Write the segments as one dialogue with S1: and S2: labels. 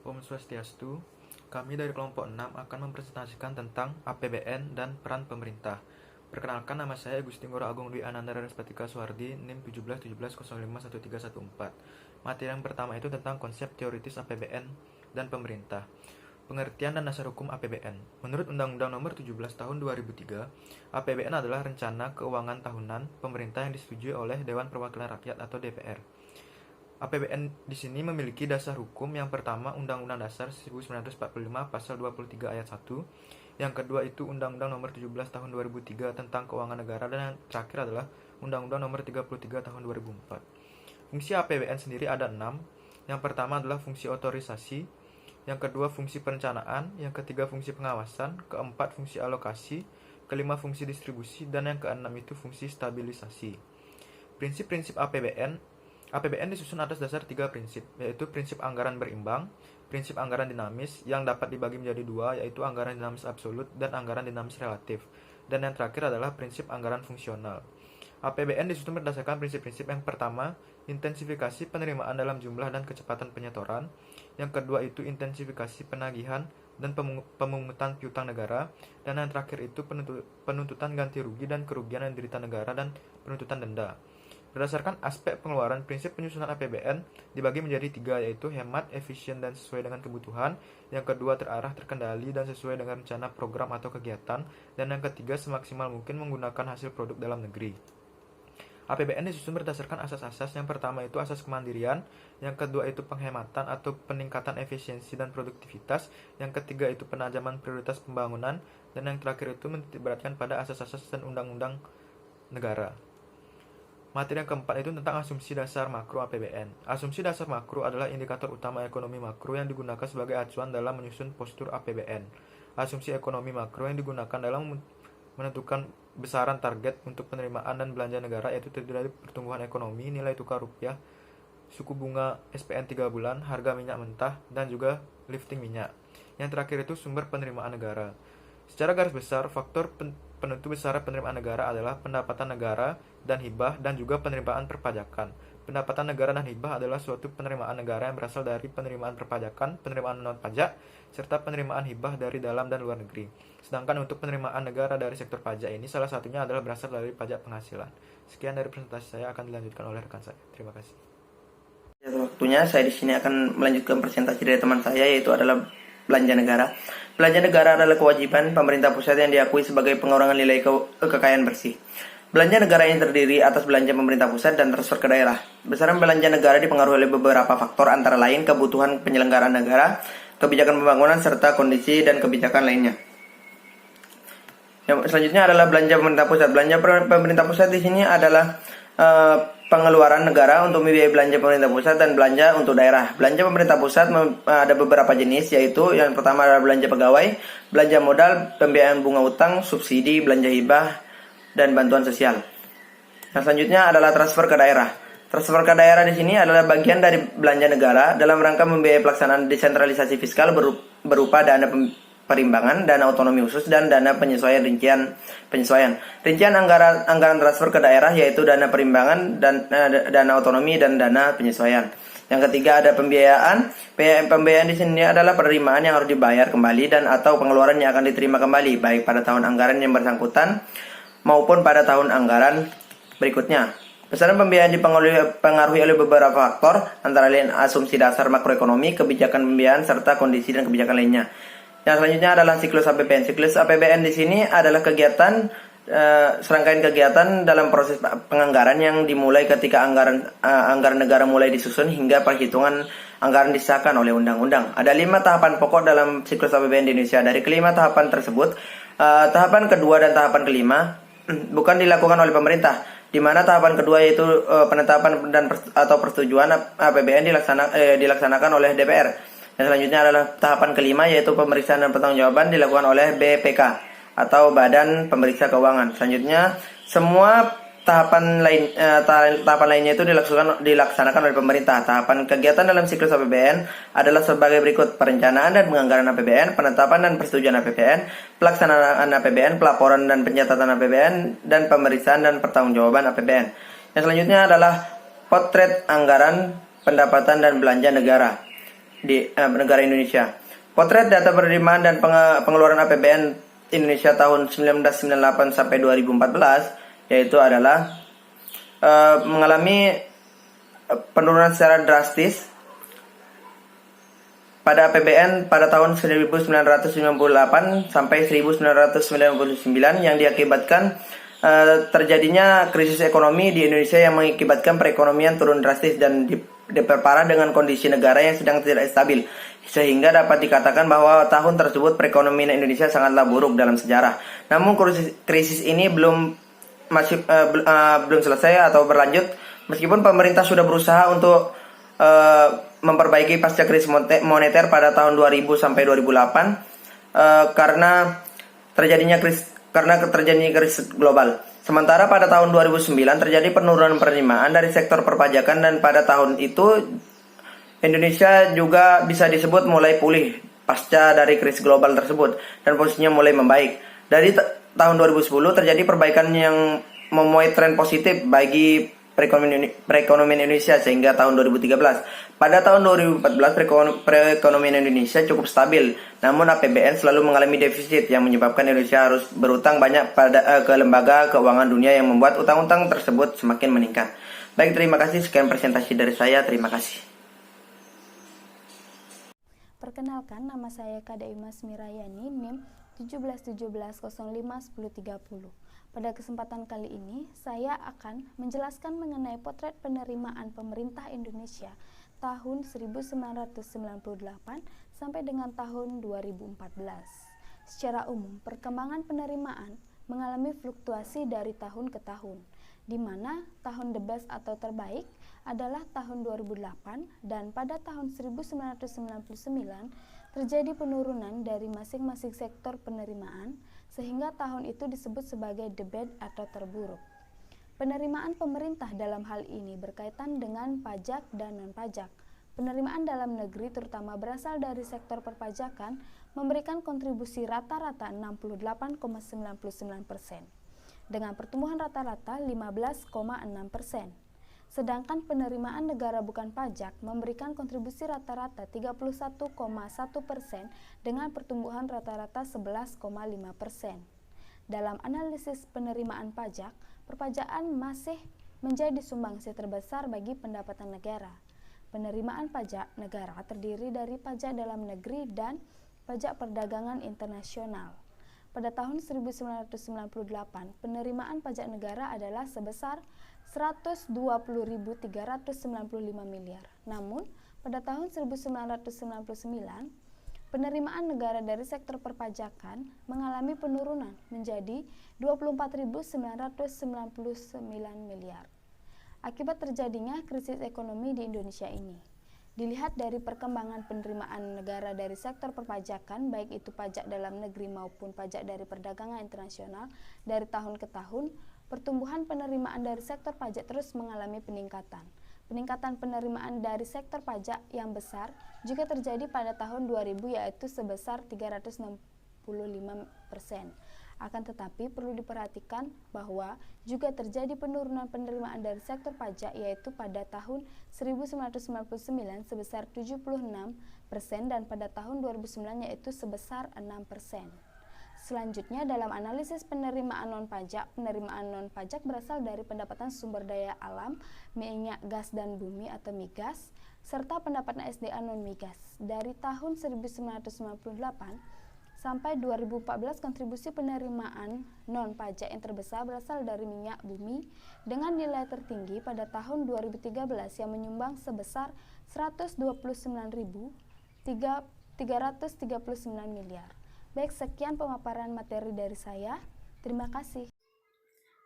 S1: Om Swastiastu. Kami dari kelompok 6 akan mempresentasikan tentang APBN dan peran pemerintah. Perkenalkan, nama saya Gusti Ngurah Agung Dwi Ananda Respatika Suhardi, NIM 1717051314. Materi yang pertama itu tentang konsep teoritis APBN dan pemerintah. Pengertian dan dasar hukum APBN. Menurut Undang-Undang Nomor 17 Tahun 2003, APBN adalah rencana keuangan tahunan pemerintah yang disetujui oleh Dewan Perwakilan Rakyat atau DPR. APBN di sini memiliki dasar hukum. Yang pertama, Undang-Undang Dasar 1945 Pasal 23 Ayat 1. Yang kedua itu Undang-Undang Nomor 17 Tahun 2003 tentang Keuangan Negara, dan yang terakhir adalah Undang-Undang Nomor 33 Tahun 2004. Fungsi APBN sendiri ada 6. Yang pertama adalah fungsi otorisasi, yang kedua fungsi perencanaan, yang ketiga fungsi pengawasan, keempat fungsi alokasi, kelima fungsi distribusi, dan yang keenam itu fungsi stabilisasi. Prinsip-prinsip APBN disusun atas dasar 3 prinsip, yaitu prinsip anggaran berimbang, prinsip anggaran dinamis yang dapat dibagi menjadi 2, yaitu anggaran dinamis absolut dan anggaran dinamis relatif, dan yang terakhir adalah prinsip anggaran fungsional. APBN disusun berdasarkan prinsip-prinsip. Yang pertama, intensifikasi penerimaan dalam jumlah dan kecepatan penyetoran. Yang kedua itu intensifikasi penagihan dan pemungutan piutang negara, dan yang terakhir itu penuntutan ganti rugi dan kerugian yang diderita negara dan penuntutan denda. Berdasarkan aspek pengeluaran, prinsip penyusunan APBN dibagi menjadi 3, yaitu hemat, efisien, dan sesuai dengan kebutuhan. Yang kedua, terarah, terkendali, dan sesuai dengan rencana program atau kegiatan. Dan yang ketiga, semaksimal mungkin menggunakan hasil produk dalam negeri. APBN disusun berdasarkan asas-asas. Yang pertama itu asas kemandirian, yang kedua itu penghematan atau peningkatan efisiensi dan produktivitas, yang ketiga itu penajaman prioritas pembangunan, dan yang terakhir itu menitikberatkan pada asas-asas dan undang-undang negara. Materi yang keempat itu tentang asumsi dasar makro APBN. Asumsi dasar makro adalah indikator utama ekonomi makro yang digunakan sebagai acuan dalam menyusun postur APBN. Asumsi ekonomi makro yang digunakan dalam menentukan besaran target untuk penerimaan dan belanja negara, yaitu terdiri dari pertumbuhan ekonomi, nilai tukar rupiah, suku bunga SPN 3 bulan, harga minyak mentah, dan juga lifting minyak. Yang terakhir itu sumber penerimaan negara. Secara garis besar, faktor penentu besaran penerimaan negara adalah pendapatan negara dan hibah, dan juga penerimaan perpajakan. Pendapatan negara dan hibah adalah suatu penerimaan negara yang berasal dari penerimaan perpajakan, penerimaan non-pajak, serta penerimaan hibah dari dalam dan luar negeri. Sedangkan untuk penerimaan negara dari sektor pajak ini, salah satunya adalah berasal dari pajak penghasilan. Sekian dari presentasi saya, akan dilanjutkan oleh rekan saya. Terima kasih.
S2: Waktunya saya di sini akan melanjutkan presentasi dari teman saya, yaitu adalah belanja negara. Belanja negara adalah kewajiban pemerintah pusat yang diakui sebagai pengurangan nilai kekayaan bersih. Belanja negara ini terdiri atas belanja pemerintah pusat dan transfer ke daerah. Besaran belanja negara dipengaruhi oleh beberapa faktor, antara lain kebutuhan penyelenggaraan negara, kebijakan pembangunan, serta kondisi dan kebijakan lainnya. Yang selanjutnya adalah belanja pemerintah pusat. Belanja pemerintah pusat di sini adalah pengeluaran negara untuk membiayai belanja pemerintah pusat dan belanja untuk daerah. Belanja pemerintah pusat ada beberapa jenis, yaitu yang pertama adalah belanja pegawai, belanja modal, pembiayaan bunga utang, subsidi, belanja hibah, dan bantuan sosial. Yang selanjutnya adalah transfer ke daerah. Transfer ke daerah di sini adalah bagian dari belanja negara dalam rangka membiayai pelaksanaan desentralisasi fiskal berupa dana perimbangan, dana otonomi khusus, dan dana penyesuaian. Rincian anggaran transfer ke daerah yaitu dana perimbangan, dan dana otonomi, dan dana penyesuaian. Yang ketiga ada pembiayaan. Pembiayaan di sini adalah penerimaan yang harus dibayar kembali dan atau pengeluaran yang akan diterima kembali, baik pada tahun anggaran yang bersangkutan maupun pada tahun anggaran berikutnya. Besaran pembiayaan dipengaruhi oleh beberapa faktor, antara lain asumsi dasar makroekonomi, kebijakan pembiayaan, serta kondisi dan kebijakan lainnya. Yang selanjutnya adalah siklus APBN. Siklus APBN di sini adalah serangkaian kegiatan dalam proses penganggaran yang dimulai ketika anggaran negara mulai disusun hingga perhitungan anggaran disahkan oleh undang-undang. Ada 5 tahapan pokok dalam siklus APBN di Indonesia. Dari kelima tahapan tersebut, tahapan kedua dan tahapan kelima bukan dilakukan oleh pemerintah, di mana tahapan kedua yaitu penetapan atau persetujuan APBN dilaksanakan oleh DPR. Yang selanjutnya adalah tahapan kelima, yaitu pemeriksaan dan pertanggungjawaban dilakukan oleh BPK atau Badan Pemeriksa Keuangan. Selanjutnya, semua tahapan lainnya itu dilaksanakan oleh pemerintah. Tahapan kegiatan dalam siklus APBN adalah sebagai berikut: perencanaan dan penganggaran APBN, penetapan dan persetujuan APBN, pelaksanaan APBN, pelaporan dan pencatatan APBN, dan pemeriksaan dan pertanggungjawaban APBN. Yang selanjutnya adalah potret anggaran, pendapatan, dan belanja negara. di negara Indonesia. Potret data penerimaan dan pengeluaran APBN Indonesia tahun 1998 sampai 2014 yaitu adalah mengalami penurunan secara drastis pada APBN pada tahun 1998 sampai 1999 yang diakibatkan terjadinya krisis ekonomi di Indonesia yang mengakibatkan perekonomian turun drastis dan diperparah dengan kondisi negara yang sedang tidak stabil, sehingga dapat dikatakan bahwa tahun tersebut perekonomian Indonesia sangatlah buruk dalam sejarah. Namun krisis ini belum selesai atau berlanjut, meskipun pemerintah sudah berusaha untuk memperbaiki pasca krisis moneter pada tahun 2000 sampai 2008 karena terjadinya krisis global. Sementara pada tahun 2009 terjadi penurunan penerimaan dari sektor perpajakan dan pada tahun itu Indonesia juga bisa disebut mulai pulih pasca dari krisis global tersebut dan posisinya mulai membaik. Dari tahun 2010 terjadi perbaikan yang memuai tren positif bagi perekonomian Indonesia sehingga tahun 2013. Pada tahun 2014 perekonomian Indonesia cukup stabil, namun APBN selalu mengalami defisit yang menyebabkan Indonesia harus berutang banyak ke lembaga keuangan dunia yang membuat utang-utang tersebut semakin meningkat. Baik, terima kasih. Sekian presentasi dari saya. Terima kasih.
S3: Perkenalkan, nama saya Kadaimas Mirayani, NIM 1717051030. Pada kesempatan kali ini, saya akan menjelaskan mengenai potret penerimaan pemerintah Indonesia tahun 1998 sampai dengan tahun 2014. Secara umum, perkembangan penerimaan mengalami fluktuasi dari tahun ke tahun, di mana tahun the best atau terbaik adalah tahun 2008 dan pada tahun 1999 terjadi penurunan dari masing-masing sektor penerimaan sehingga tahun itu disebut sebagai the bad atau terburuk. Penerimaan pemerintah dalam hal ini berkaitan dengan pajak dan non-pajak. Penerimaan dalam negeri terutama berasal dari sektor perpajakan memberikan kontribusi rata-rata 68,99% dengan pertumbuhan rata-rata 15,6%. Sedangkan penerimaan negara bukan pajak memberikan kontribusi rata-rata 31,1% dengan pertumbuhan rata-rata 11,5%. Dalam analisis penerimaan pajak, perpajakan masih menjadi sumbangsi terbesar bagi pendapatan negara. Penerimaan pajak negara terdiri dari pajak dalam negeri dan pajak perdagangan internasional. Pada tahun 1998, penerimaan pajak negara adalah sebesar 120.395 miliar. Namun, pada tahun 1999, penerimaan negara dari sektor perpajakan mengalami penurunan menjadi 24.999 miliar. Akibat terjadinya krisis ekonomi di Indonesia ini. Dilihat dari perkembangan penerimaan negara dari sektor perpajakan, baik itu pajak dalam negeri maupun pajak dari perdagangan internasional dari tahun ke tahun, pertumbuhan penerimaan dari sektor pajak terus mengalami peningkatan. Peningkatan penerimaan dari sektor pajak yang besar juga terjadi pada tahun 2000 yaitu sebesar 365%. Akan tetapi perlu diperhatikan bahwa juga terjadi penurunan penerimaan dari sektor pajak yaitu pada tahun 1999 sebesar 76% dan pada tahun 2009 yaitu sebesar 6%. Selanjutnya, dalam analisis penerimaan non-pajak berasal dari pendapatan sumber daya alam, minyak, gas, dan bumi atau migas, serta pendapatan SDA non-migas. Dari tahun 1998 sampai 2014, kontribusi penerimaan non-pajak yang terbesar berasal dari minyak bumi dengan nilai tertinggi pada tahun 2013 yang menyumbang sebesar 129.339 miliar. Baik, sekian pemaparan materi dari saya. Terima kasih.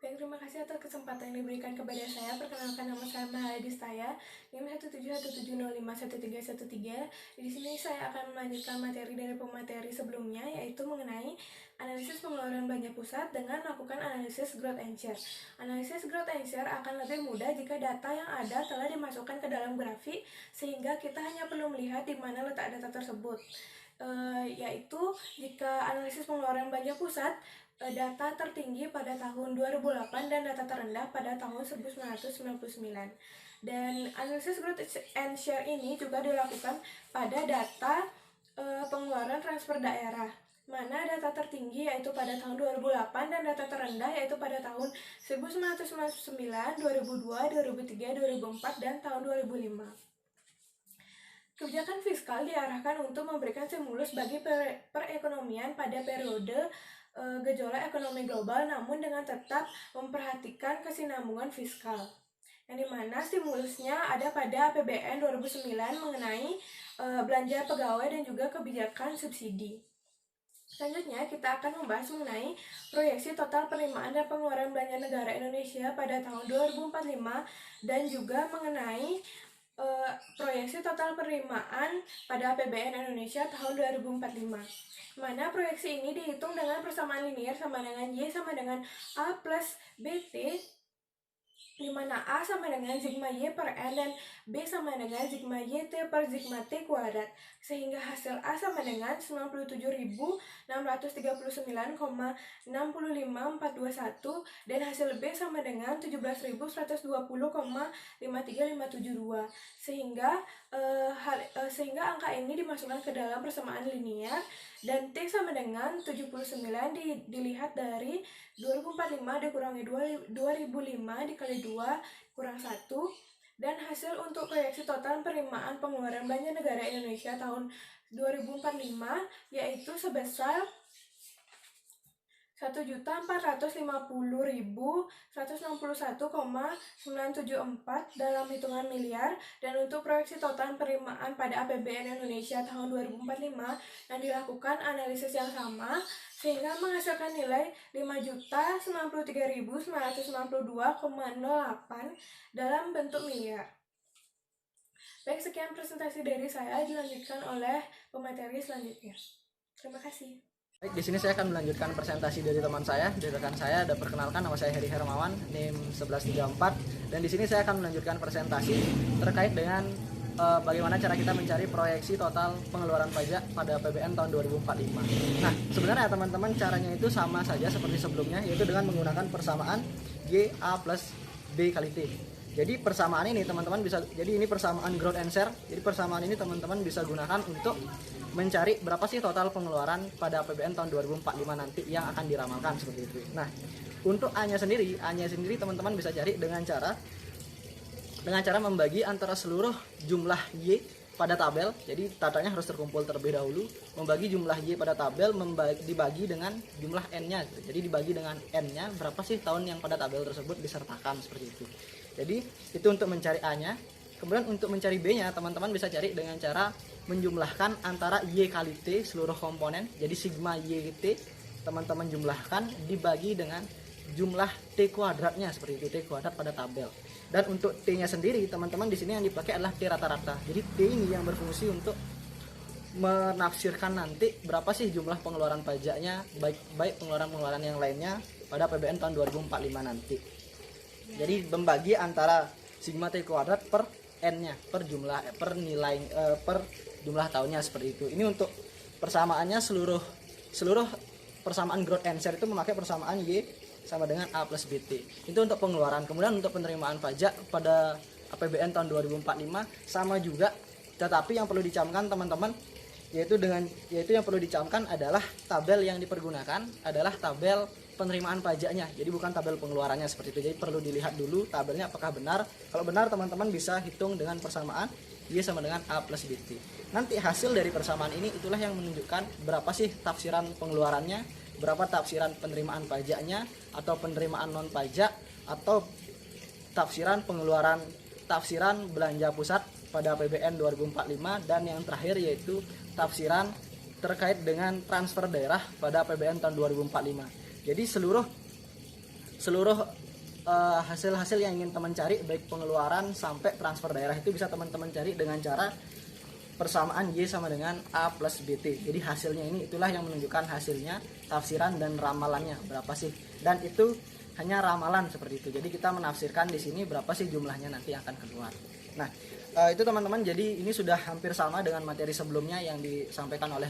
S4: Baik, terima kasih atas kesempatan yang diberikan kepada saya. Perkenalkan, nama saya Mahadis Taya, NIM 17170511313. Di sini saya akan melanjutkan materi dari pemateri sebelumnya, yaitu mengenai analisis pengeluaran belanja pusat dengan melakukan analisis growth and share. Analisis growth and share akan lebih mudah jika data yang ada telah dimasukkan ke dalam grafik, sehingga kita hanya perlu melihat di mana letak data tersebut. Yaitu jika analisis pengeluaran belanja pusat, data tertinggi pada tahun 2008 dan data terendah pada tahun 1999. Dan analisis growth and share ini juga dilakukan pada data pengeluaran transfer daerah, mana data tertinggi yaitu pada tahun 2008 dan data terendah yaitu pada tahun 1999, 2002, 2003, 2004, dan tahun 2005. Kebijakan fiskal diarahkan untuk memberikan stimulus bagi perekonomian pada periode gejolak ekonomi global, namun dengan tetap memperhatikan kesinambungan fiskal. Yang dimana stimulusnya ada pada APBN 2009 mengenai belanja pegawai dan juga kebijakan subsidi. Selanjutnya kita akan membahas mengenai proyeksi total penerimaan dan pengeluaran belanja negara Indonesia pada tahun 2045 dan juga mengenai proyeksi total penerimaan pada APBN Indonesia tahun 2045. Mana proyeksi ini dihitung dengan persamaan linier sama dengan Y sama dengan A plus BT, di mana A sama dengan sigma Y per N dan B sama dengan sigma YT per sigma T kuadrat, sehingga hasil A sama dengan 97.639,65421 dan hasil B sama dengan 17.120,53572, sehingga angka ini dimasukkan ke dalam persamaan linier, dan T sama dengan 79 dilihat dari 2045 dikurangi 2005 dikali 2 kurang 1, dan hasil untuk proyeksi total penerimaan pengeluaran belanja negara Indonesia tahun 2045 yaitu sebesar 1.450.161,974 dalam hitungan miliar, dan untuk proyeksi total penerimaan pada APBN Indonesia tahun 2045 yang dilakukan analisis yang sama sehingga menghasilkan nilai 5.093.992,08 dalam bentuk miliar. Baik, sekian presentasi dari saya, dilanjutkan oleh pemateri selanjutnya. Terima kasih.
S5: Baik, di sini saya akan melanjutkan presentasi dari teman saya, dari rekan saya. Ada perkenalkan, nama saya Heri Hermawan, NIM 1134. Dan di sini saya akan melanjutkan presentasi terkait dengan bagaimana cara kita mencari proyeksi total pengeluaran pajak pada APBN tahun 2045. Nah, sebenarnya teman-teman caranya itu sama saja seperti sebelumnya, yaitu dengan menggunakan persamaan Y A plus B kali T. Jadi persamaan ini teman-teman bisa, jadi ini persamaan growth and share. Jadi persamaan ini teman-teman bisa gunakan untuk mencari berapa sih total pengeluaran pada APBN tahun 2045 nanti yang akan diramalkan seperti itu. Nah, untuk A-nya sendiri teman-teman bisa cari dengan cara membagi antara seluruh jumlah Y pada tabel. Jadi datanya harus terkumpul terlebih dahulu, membagi jumlah Y pada tabel, dibagi dengan jumlah N-nya. Jadi dibagi dengan N-nya, berapa sih tahun yang pada tabel tersebut disertakan seperti itu. Jadi itu untuk mencari A-nya. Kemudian untuk mencari B-nya, teman-teman bisa cari dengan cara menjumlahkan antara Y kali T seluruh komponen. Jadi sigma YT teman-teman jumlahkan dibagi dengan jumlah T kuadratnya seperti itu, T kuadrat pada tabel. Dan untuk T-nya sendiri, teman-teman di sini yang dipakai adalah T rata-rata. Jadi T ini yang berfungsi untuk menafsirkan nanti berapa sih jumlah pengeluaran pajaknya, baik pengeluaran-pengeluaran yang lainnya pada APBN tahun 2045 nanti. Jadi membagi antara sigma T kuadrat per N-nya, per jumlah tahunnya seperti itu. Ini untuk persamaannya seluruh persamaan growth and share itu memakai persamaan Y sama dengan A plus BT. Itu untuk pengeluaran. Kemudian untuk penerimaan pajak pada APBN tahun 2045 sama juga, tetapi yang perlu dicamkan teman-teman yaitu yang perlu dicamkan adalah tabel yang dipergunakan adalah tabel penerimaan pajaknya. Jadi bukan tabel pengeluarannya seperti itu. Jadi perlu dilihat dulu tabelnya apakah benar. Kalau benar, teman-teman bisa hitung dengan persamaan Y sama dengan A plus BT. Nanti hasil dari persamaan ini itulah yang menunjukkan berapa sih tafsiran pengeluarannya, berapa tafsiran penerimaan pajaknya, atau penerimaan non pajak, atau tafsiran belanja pusat pada APBN 2045, dan yang terakhir yaitu tafsiran terkait dengan transfer daerah pada APBN tahun 2045. Jadi seluruh hasil-hasil yang ingin teman cari, baik pengeluaran sampai transfer daerah, itu bisa teman-teman cari dengan cara persamaan Y sama dengan A plus BT. Jadi hasilnya ini itulah yang menunjukkan hasilnya, tafsiran dan ramalannya berapa sih. Dan itu hanya ramalan seperti itu. Jadi kita menafsirkan di sini berapa sih jumlahnya nanti akan keluar. Nah, itu teman-teman, jadi ini sudah hampir sama dengan materi sebelumnya yang disampaikan oleh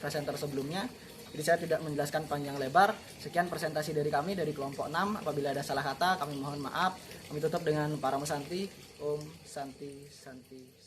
S5: presenter sebelumnya. Jadi saya tidak menjelaskan panjang lebar. Sekian presentasi dari kami dari kelompok 6. Apabila ada salah kata kami mohon maaf. Kami tutup dengan para musanti. Om Santi Santi.